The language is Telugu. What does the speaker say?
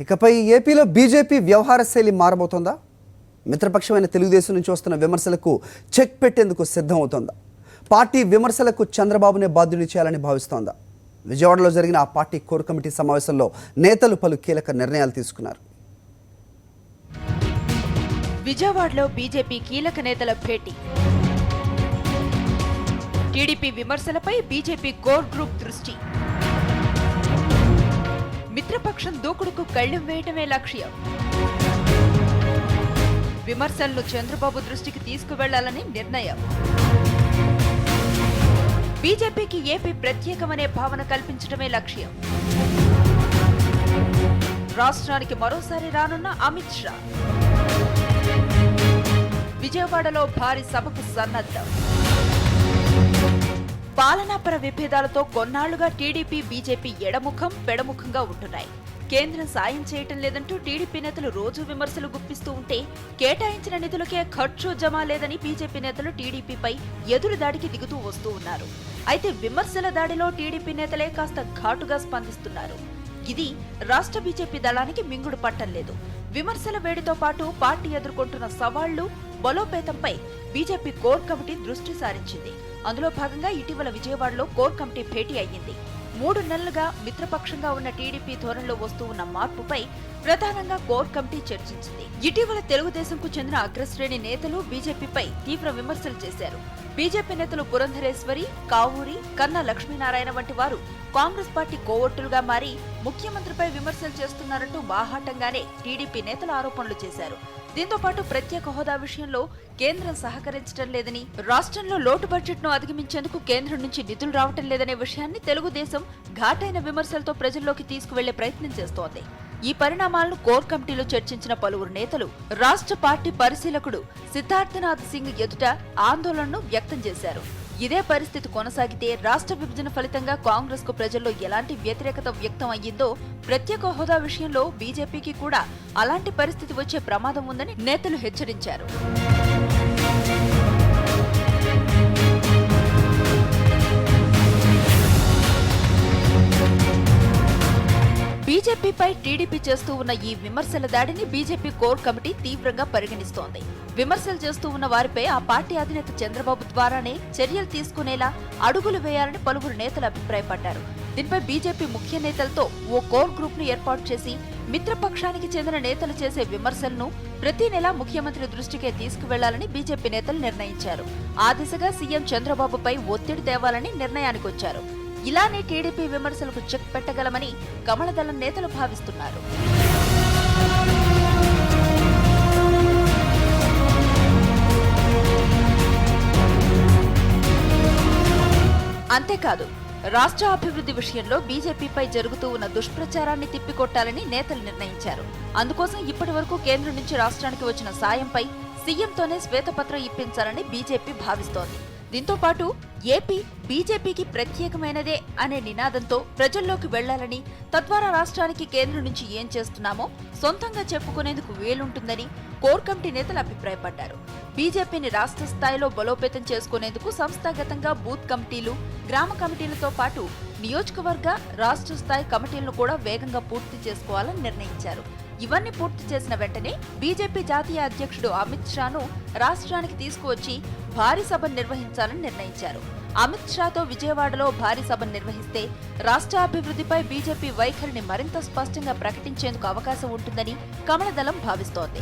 ఇకపై ఏపీలో బీజేపీ వ్యవహార శైలి మారబోతోందా? మిత్రపక్షమైన తెలుగుదేశం నుంచి వస్తున్న విమర్శలకు చెక్ పెట్టేందుకు సిద్ధమవుతోందా? పార్టీ విమర్శలకు చంద్రబాబునే బాధ్యుని చేయాలని భావిస్తోందా? విజయవాడలో జరిగిన ఆ పార్టీ కోర్ కమిటీ సమావేశంలో నేతలు పలు కీలక నిర్ణయాలు తీసుకున్నారు. విజయవాడలో బీజేపీ కీలక నేతల భేటీ. టీడీపీ విమర్శలపై బీజేపీ కోర్ గ్రూప్ దృష్టి. మిత్రపక్షం దూకుడుకు కళ్లెం వేయటమే లక్ష్యం. విమర్శలను చంద్రబాబు దృష్టికి తీసుకువెళ్లాలని నిర్ణయం. బీజేపీకి ఏపీ ప్రత్యేకమనే భావన కల్పించడమే లక్ష్యం. రాష్ట్రానికి మరోసారి రానున్న అమిత్ షా. విజయవాడలో భారీ సభకు సన్నద్ధం. పాలనాపర విభేదాలతో కొన్నాళ్లుగా టీడీపీ బీజేపీ ఎడముఖం పెడముఖంగా ఉంటున్నాయి. కేంద్రం సాయం చేయటం లేదంటూ టీడీపీ నేతలు రోజు విమర్శలు గుప్పిస్తూ ఉంటే, కేటాయించిన నిధులకే ఖర్చు జమ లేదని బీజేపీ నేతలు టీడీపీపై ఎదురు దాడికి దిగుతూ వస్తూ ఉన్నారు. అయితే విమర్శల దాడిలో టీడీపీ నేతలే కాస్త ఘాటుగా స్పందిస్తున్నారు. ఇది రాష్ట్ర బీజేపీ దళానికి మింగుడు పట్టం లేదు. విమర్శల వేడితో పాటు పార్టీ ఎదుర్కొంటున్న సవాళ్లు బలోపేతంపై బీజేపీ కోర్ కమిటీ దృష్టి సారించింది. అందులో భాగంగా ఇటీవల విజయవాడలో కోర్ కమిటీ భేటీ అయ్యింది. 3 నెలలుగా మిత్రపక్షంగా ఉన్న టీడీపీ ధోరణిలో వస్తూ ఉన్న మార్పుపై ప్రధానంగా కోర్ కమిటీ చర్చించింది. ఇటీవల తెలుగుదేశంకు చెందిన అగ్రశ్రేణి నేతలు బీజేపీపై తీవ్ర విమర్శలు చేశారు. బీజేపీ నేతలు పురంధరేశ్వరి, కావూరి, కన్నా లక్ష్మీనారాయణ వంటి వారు కాంగ్రెస్ పార్టీ కోవట్టులుగా మారి ముఖ్యమంత్రిపై విమర్శలు చేస్తున్నారంటూ బాహాటంగానే టీడీపీ నేతలు ఆరోపణలు చేశారు. దీంతో పాటు ప్రత్యేక హోదా విషయంలో కేంద్రం సహకరించడం లేదని, రాష్ట్రంలో లోటు బడ్జెట్ ను అధిగమించేందుకు కేంద్రం నుంచి నిధులు రావటం లేదనే విషయాన్ని తెలుగుదేశం ఘాటైన విమర్శలతో ప్రజల్లోకి తీసుకువెళ్లే ప్రయత్నం చేస్తోంది. ఈ పరిణామాలను కోర్ కమిటీలో చర్చించిన పలువురు నేతలు రాష్ట్ర పార్టీ పరిశీలకుడు సిద్ధార్థనాథ్ సింగ్ ఎదుట ఆందోళనను వ్యక్తం చేశారు. ఇదే పరిస్థితి కొనసాగితే రాష్ట్ర విభజన ఫలితంగా కాంగ్రెస్ కు ప్రజల్లో ఎలాంటి వ్యతిరేకత వ్యక్తం అయ్యిందో, ప్రత్యేక హోదా విషయంలో బీజేపీకి కూడా అలాంటి పరిస్థితి వచ్చే ప్రమాదం ఉందని నేతలు హెచ్చరించారు. బీజేపీపై టీడీపీ చేస్తూ ఉన్న ఈ విమర్శల దాడిని బీజేపీ కోర్ కమిటీ తీవ్రంగా పరిగణిస్తోంది. విమర్శలు చేస్తూ ఉన్న వారిపై ఆ పార్టీ అధినేత చంద్రబాబు ద్వారానే చర్యలు తీసుకునేలా అడుగులు వేయాలని పలువురు నేతలు అభిప్రాయపడ్డారు. దీనిపై బీజేపీ ముఖ్య నేతలతో ఓ కోర్ గ్రూప్ ను ఏర్పాటు చేసి మిత్రపక్షానికి చెందిన నేతలు చేసే విమర్శలను ప్రతి నెలా ముఖ్యమంత్రి దృష్టికే తీసుకువెళ్లాలని బీజేపీ నేతలు నిర్ణయించారు. ఆ దిశగా సీఎం చంద్రబాబుపై ఒత్తిడి తేవాలని నిర్ణయానికొచ్చారు. ఇలానే టీడీపీ విమర్శలకు చెక్ పెట్టగలమని కమలదళం నేతలు భావిస్తున్నారు. అంతేకాదు, రాష్ట్ర అభివృద్ధి విషయంలో బీజేపీపై జరుగుతూ ఉన్న దుష్ప్రచారాన్ని తిప్పికొట్టాలని నేతలు నిర్ణయించారు. అందుకోసం ఇప్పటి వరకు కేంద్రం నుంచి రాష్ట్రానికి వచ్చిన సాయంపై సీఎంతోనే శ్వేతపత్రం ఇప్పించాలని బీజేపీ భావిస్తోంది. దీంతో పాటు ఏపీ బీజేపీకి ప్రత్యేకమైనదే అనే నినాదంతో ప్రజల్లోకి వెళ్లాలని, తద్వారా రాష్ట్రానికి కేంద్రం నుంచి ఏం చేస్తున్నామో సొంతంగా చెప్పుకునేందుకు వీలుంటుందని కోర్ కమిటీ నేతలు అభిప్రాయపడ్డారు. బీజేపీని రాష్ట్ర స్థాయిలో బలోపేతం చేసుకునేందుకు సంస్థాగతంగా బూత్ కమిటీలు, గ్రామ కమిటీలతో పాటు నియోజకవర్గ, రాష్ట్ర స్థాయి కమిటీలను కూడా వేగంగా పూర్తి చేసుకోవాలని నిర్ణయించారు. ఇవన్నీ పూర్తి చేసిన వెంటనే బీజేపీ జాతీయ అధ్యక్షుడు అమిత్ షాను రాష్ట్రానికి తీసుకువచ్చి భారీ సభను నిర్వహించాలని నిర్ణయించారు. అమిత్ షాతో విజయవాడలో భారీ సభను నిర్వహిస్తే రాష్ట్ర అభివృద్ధిపై బీజేపీ వైఖరిని మరింత స్పష్టంగా ప్రకటించేందుకు అవకాశం ఉంటుందని కమలదళం భావిస్తోంది.